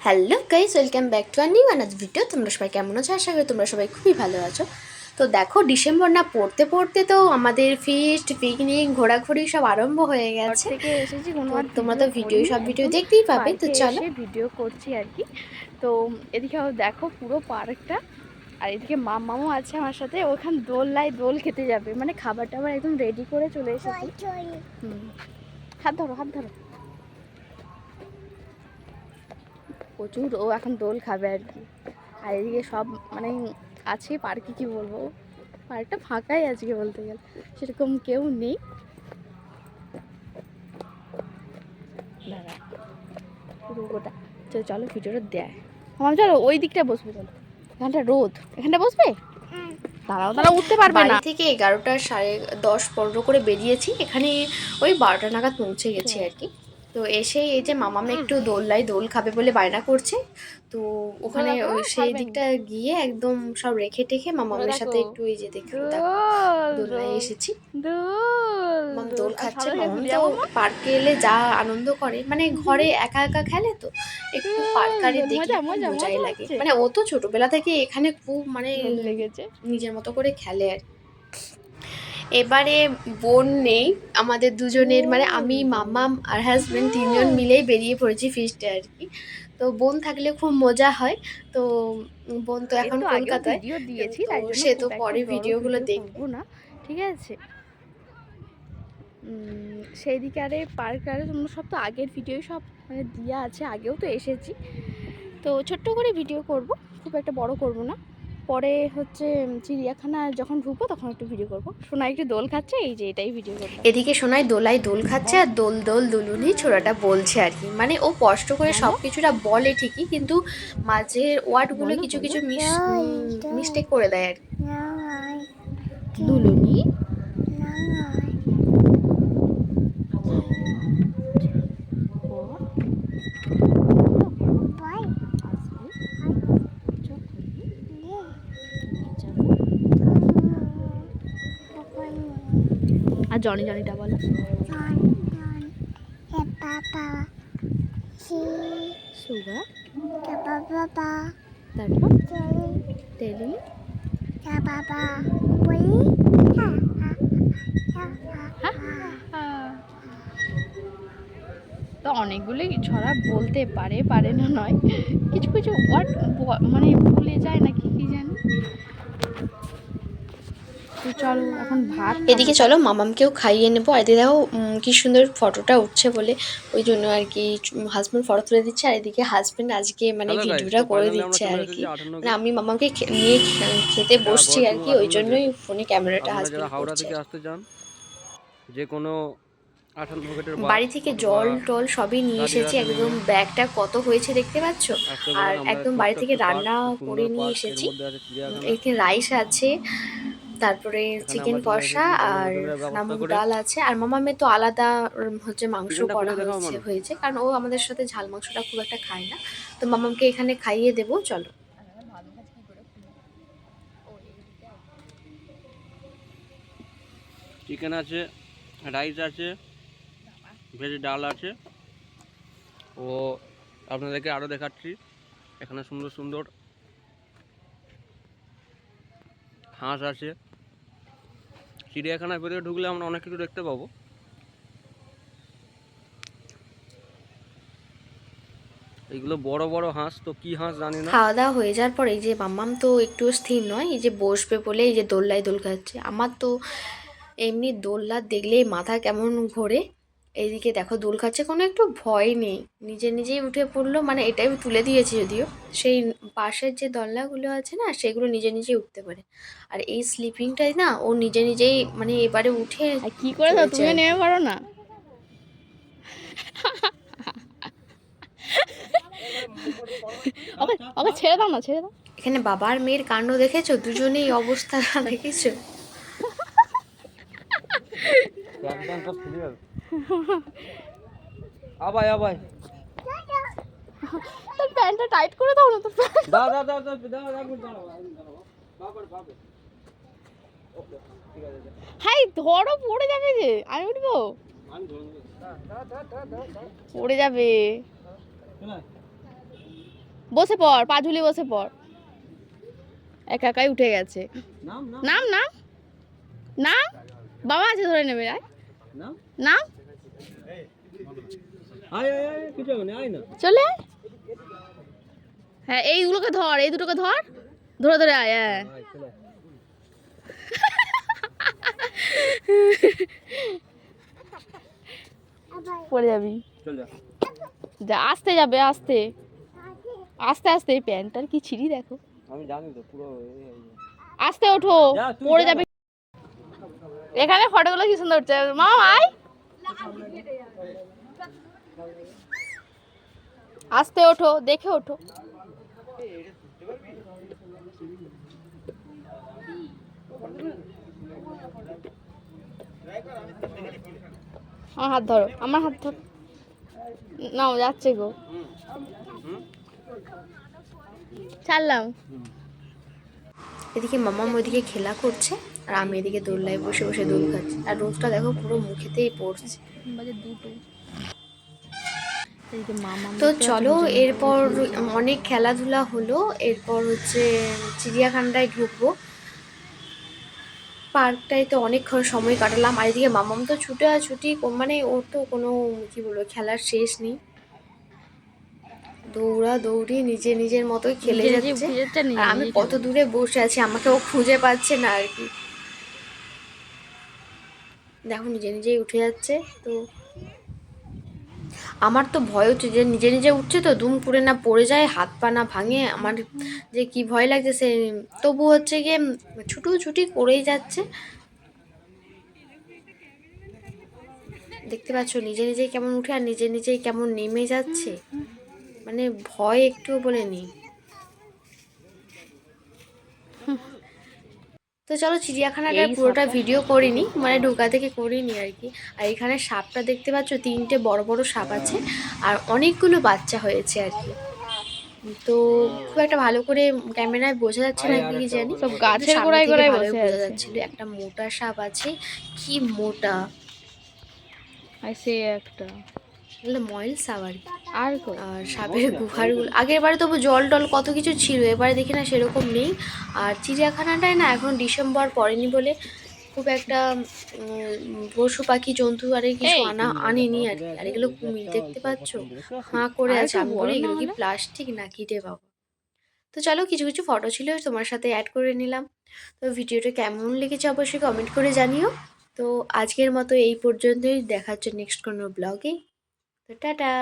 Hello guys, welcome back to our new another video. তোমরা সবাই কেমন আছো? আশা করি তোমরা সবাই খুবই ভালো আছো। তো দেখো, ডিসেম্বর না পড়তে পড়তে তো আমাদের ফিস্ট, পিকনিক, ঘোরাঘুরি সব আরম্ভ হয়ে ঘর গেছে। থেকে এসেছি, কোনো তো আর তোমরা ভিডিও তো ভিডিও করিনি, সব ভিডিও এখন দেখতেই পাবে। তো পার্কে চলো, এসে ভিডিও করছি আর কি। তো এদিকেও দেখো পুরো পার্কটা, আর এদিকে মামাও আছে আমার সাথে। ওখানে দোল খেতে যাবে, মানে খাবার টাবার একদম রেডি করে চলে এসেছি। হাত ধরো হাত ধরো। প্রচুর ও এখন দোল খাবে আর কি। আর এদিকে সব মানে আছে পার্কে, কি বলবো, পার্কটা ফাঁকাই আজকে বলতে গেলে, সেরকম কেউ নেই। দাঁড়া পুরো গোটা। চলো ভিডিওটা দেয় আমার। চলো ওই দিকটা বসবে, চলো এখানটা রোদ, এখানটা বসবে। দাঁড়াও দাঁড়াও, উঠতে পারবে বাড়ি না। থেকে 11টা 10:15 করে বেরিয়েছি, এখানে ওই 12টা নাগাদ পৌঁছে গেছি আর কি। তো এসে এই যে মামাম একটু দোল খাবে বলে বায়না করছে। তো ওখানে দোলা তো সেই ছাড়বেন। দিকটা গিয়ে একদম সব রেখে টেখে মামামের দেখো সাথে একটু এই যে দেখো দোল দোলনায় দোল এসেছি। দোল মাম দোল। দোল আর খাচ্ছে। সাদা দিকে মামাম গুলিয়া তো মামা। পার্কে এলে যা আনন্দ করে, মানে ঘরে একা একা খেলে তো একটু দোল পার্কারে দোল দেখলে মজা খুব মজা মজাই মজা লাগে। হচ্ছে। মানে ও তো ছোটবেলা থেকে এখানে খুব মানে ভালো লেগেছে। নিজের মতো করে খেলে আর কি। এবারে বোন নেই আমাদের দুজনের, মানে দোল আমি, দোল মামাম আর হাজবেন্ড তিনজন দোল। মিলেই বেরিয়ে পড়েছি ফিস্টে আর কি। তো বোন থাকলে খুব মজা হয়। তো বোন তো এর এখন তো আগেও কলকাতায়, ভিডিও দিয়েছি, কিন্তু তাই জন্য সে তো খুব একটা পরে বড় ভিডিওগুলো ভিডিও দেখবে। করবো না, ঠিক আছে। সেই দিকে আরে পার্ক আরে তোমরা সব তো আগের ভিডিও সব মানে দেওয়া আছে, আগেও তো এসেছি। তো ছোট্ট করে ভিডিও করব, খুব একটা বড় করব না। পরে হচ্ছে চিড়িয়াখানা যখন ঢুকবো তখন একটু ভিডিও করব। সোনা একটু দোল খাচ্ছে, এই যে এটাই ভিডিও করলাম। এদিকে সোনাই দোলায় দোল খাচ্ছে আর দোল দোল দুলুনি ছোড়াটা বলছে আর কি। মানে ও কষ্ট করে সব বলো কিছুটা বলে ঠিকই, কিন্তু মাঝের ওয়ার্ডগুলো বলো কিছু বলো। কিছু মিস্টেক করে দেয় আর কি। দুলুনি আর জনি জনিটা বলো। সুগা, তারপর টেলি, তো অনেকগুলোই ছড়া বলতে পারে না নয়, কিছু কিছু ওয়ার্ড মানে ভুলে যায় না, কি জানি। তো চলো এখন ভাত খাবো। এদিকে চলো মামামকেও খাইয়ে নেবো। আর এদিকে দেখো কি সুন্দর ফটোটা উঠছে বলে ওই জন্য আর কি হাজবেন্ড ফটো তুলে দিচ্ছে। আর এদিকে হাজবেন্ড আজকে মানে হ্যালো গাইস, ভিডিওটা তো করে ফাইনালি আমরা দিচ্ছে চলে আর কি। এসেছি 58 মানে গেট। আমি মামাকে নিয়ে খেতে বসছি আর কি, ওই গেট। জন্যই ফোনে ক্যামেরাটা আপনারা যারা হাজবেন্ড হাওড়া করছে থেকে আর কি। আসতে চান, যে কোনো 58 গেটের বাস বাড়ি থেকে অথবা জল টল সবই নিয়ে এসেছি, গাড়িঘাটে একদম নেমে ব্যাগটা কত হয়েছে দেখতে পাচ্ছ। আসতে আর পারেন। আমরা একদম বাড়ি ছোট্ট থেকে একটা পার্ক, রান্না খুব করে সুন্দর নিয়ে পার্ক। এর এসেছি। মধ্যে আছে চিড়িয়াখানা। এখানে রাইস আছে, তারপরে এখানে চিকেন আমরা চলে কষা এসেছি আর বনভোজনের ব্যবস্থা মুগ করে। ডাল আছে। আর মামামে তো আলাদা হচ্ছে মাংস চিকেনটা করা খুলে দেখাও মানু। হয়েছে, কারণ ও আমাদের সাথে ঝাল মাংসটা খুব একটা খায় না। তো মামামকে এখানে খাইয়ে দেবো, চলো। চিকেন আছে, রাইস আছে, ভেজ ডাল আছে। ও আপনাদেরকে আরও দেখাচ্ছি, এখানে সুন্দর সুন্দর হাঁস আছে। চিড়িয়াখানার ভেতরে ঢুকলে আমরা অনেক কিছু দেখতে পাবো। এইগুলো বড় বড় হাঁস, তো কি হাঁস জানি না। খাওয়া দাওয়া হয়ে যাওয়ার পর এই যে মাম্মাম তো একটু স্থির নয়, এই যে বসবে বলে এই যে দোল্লায় দোল খাচ্ছে। আমার তো এমনি দোলনা দেখলেই মাথা কেমন ঘোরে। এইদিকে দেখো দোল খাচ্ছে, কোনো একটু ভয় নেই, নিজে নিজেই উঠে পড়লো। মানে এটাই তুলে দিয়েছি যদিও, সেই পাশের যে দোলনাগুলো আছে না সেগুলো নিজে নিজেই উঠতে পারে। আর এই স্লিপিংটাই না ও নিজে নিজেই মানে এবারে উঠে আর কি করে দাও, চড়েছে তুমিও আর কি। নেমে পারো না। ওকে ওকে ছেড়ে দাও না, ছেড়ে দাও। এখানে বাবা আর মেয়ের কাণ্ড দেখেছো, দুজনেই অবস্থা দেখেছো। আবাই আবাই তোর প্যান্টটা টাইট করে দাও না, তোর প্যান্ট। দাও দাও দাও দাও দাও এক মিনিট দাঁড়াও, এক মিনিট দাঁড়াও। বাবা বাবা ওকে, ঠিক আছে। হাই ধরো, পড়ে যাবে যে, আমি উঠবো। আমি ধরে নেব। দাও দাও দাও দাও দাও। পড়ে যাবে। শোনা, বসে পড়, পা ঝুলিয়ে বসে পড়। একা একাই উঠে গেছে। নাম নাম নাম নাম নাম, বাবা আছে ধরে নেবে। আয় নাম নাম, আয় আয় আয় কিছু হবে না, আয় না। চলে আয়। হ্যাঁ এইগুলোকে ধর, এই দুটোকে ধর, ধরে ধরে আয়। হ্যাঁ আয় চলে আয়। পড়ে যাবি। চলে যা। যা, আস্তে যাবে, আস্তে আস্তে আস্তে। এই প্যান্টটার কি ছিঁড়ি দেখো। আমি জানি তো পুরো আস্তে ওঠো, যা, তুই পড়ে যা। যাবে। এখানে ফটোগুলো কি সুন্দর উঠছে। মামা আয়, আস্তে ওঠো, দেখে ওঠো। আমার হাত ধরো, আমার হাত ধরো। নাও, যাচ্ছে গো, ছাড়লাম। এদিকে মামাম ওইদিকে খেলা করছে আর আমি এদিকে দোল্লায় বসে বসে দোল খাচ্ছি। আর রোদটা দেখো পুরো মুখেতেই পড়ছে। বাজে দুটো। এদিকে মামা তো চলো, এরপর অনেক খেলাধুলা হলো, এরপর হচ্ছে চিড়িয়াখানাটায় ঢুকবো। পার্কটায় তো অনেকক্ষণ সময় কাটালাম। আর এদিকে মামাম তো ছুটি মানে ওর তো কোনো কী বলবো খেলার শেষ নেই, দৌড়ি নিজের মতোই খেলে যাচ্ছে। আর আমি কত দূরে বসে আছি, আমাকে ও খুঁজে পাচ্ছে না আর কি। দেখো নিজেই উঠে যাচ্ছে। তো আমার তো ভয় হচ্ছে যে নিজে উঠছে তো দুম করে না পড়ে যায়, হাত পা না ভাঙে। আমার যে কি ভয় লাগছে সে, তবু হচ্ছে গিয়ে ছুটি করেই যাচ্ছে। দেখতে পাচ্ছ নিজেই কেমন উঠে আর নিজেই কেমন নেমে যাচ্ছে, মানে ভয় একটুও বলে নেই। তো চলো, চিড়িয়াখানাটার পুরোটা ভিডিও করিনি, মানে ঢোকা থেকে করিনি আর কি। আর এখানে সাপটা দেখতে পাচ্ছ, 3টে বড় বড় সাপ আছে আর অনেকগুলো বাচ্চা হয়েছে আর কি। তো খুব একটা ভালো করে ক্যামেরায় বোঝা যাচ্ছে না কি জানি, সব কিন্তু গাছের সামনে গোড়ায় থেকে গোড়ায় ভালোই বসে বোঝা আছে। যাচ্ছিল। একটা মোটা সাপ আছে, কি মোটা, আর সে একটা বলে ময়েল সাপ আর কি। আর কই। আর সাপের গুহারগুলো আগের বারে তবু জল টল কত কিছু ছিল, এবারে দেখি না সেরকম নেই। আর চিড়িয়াখানাটায় না এখন ডিসেম্বর পড়েনি বলে খুব একটা পশু পাখি জন্তু আর কিছু আনেনি আর কি। আর এগুলো কুমির দেখতে পাচ্ছ, হাঁ করে আর আছে। একটু আমি বড় বলি না এগুলো কি হলে? প্লাস্টিক নাকি রে বাবা। তো চলো, কিছু ফটো ছিল তোমার সাথে অ্যাড করে নিলাম। তো ভিডিওটা কেমন লেগেছে অবশ্যই কমেন্ট করে জানিও। তো আজকের মতো এই পর্যন্তই, দেখা হচ্ছে নেক্সট কোনো ব্লগে। তো টাটা।